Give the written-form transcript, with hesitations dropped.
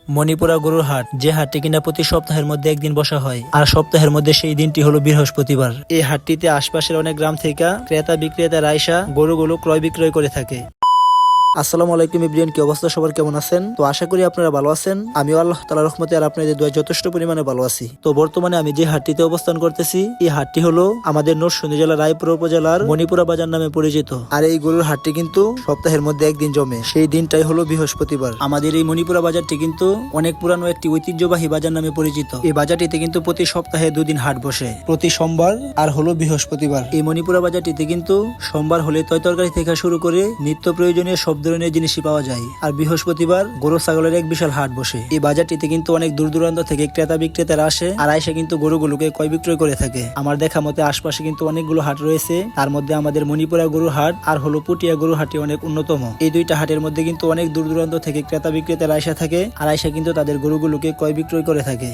মণিপুরা গরুর হাট, যে হাটটি কিনা প্রতি সপ্তাহের মধ্যে একদিন বসা হয়, আর সপ্তাহের মধ্যে সেই দিনটি হলো বৃহস্পতিবার। এই হাটটিতে আশপাশের অনেক গ্রাম থেকে ক্রেতা বিক্রেতারা আইসা গরুগুলো ক্রয় বিক্রয় করে থাকে। আসসালামু আলাইকুম ইব্রিয়ান, কি অবস্থা সবার, কেমন আছেন? তো আশা করি আপনারা ভালো আছেন। আমিও আল্লাহ তাআলার রহমতে আর আপনাদের দোয়ায় যথেষ্ট পরিমাণে ভালো আছি। তো বর্তমানে আমি যে হাটটিতে অবস্থান করতেছি, এই হাটটি হলো আমাদের নরসিংদী জেলার রায়পুর উপজেলার মণিপুরা বাজার নামে পরিচিত। আর এই গরুর হাটটি কিন্তু সপ্তাহের মধ্যে একদিন জমে, সেই দিনটাই হলো বৃহস্পতিবার। আমাদের এই মণিপুরা বাজারটি কিন্তু অনেক পুরানো একটি ঐতিহ্যবাহী বাজার নামে পরিচিত। এই বাজারটিতে কিন্তু প্রতি সপ্তাহে দুদিন হাট বসে, প্রতি সোমবার আর হলো বৃহস্পতিবার। এই মণিপুরা বাজারটিতে কিন্তু সোমবার হলে তরকারি থেকে শুরু করে নিত্য প্রয়োজনীয় সব ধরনের জিনিসই পাওয়া যায়। আর বৃহস্পতিবার গরু ছাগলের এক বিশাল হাট বসে। এই বাজারটিতে কিন্তু অনেক দূর দূরান্ত থেকে ক্রেতা বিক্রেতারা আসে, আর আইসা কিন্তু গরুগুলোকে ক্রয় বিক্রয় করে থাকে। আমার দেখা মতে আশপাশে কিন্তু অনেকগুলো হাট রয়েছে, তার মধ্যে আমাদের মণিপুরা গরুর হাট আর হলো পুটিয়া গরুর হাটটি অনেক অন্যতম। এই দুইটা হাটের মধ্যে কিন্তু অনেক দূর দূরান্ত থেকে ক্রেতা বিক্রেতারা আইসা থাকে, আর আইসা কিন্তু তাদের গরুগুলোকে ক্রয় বিক্রয় করে থাকে।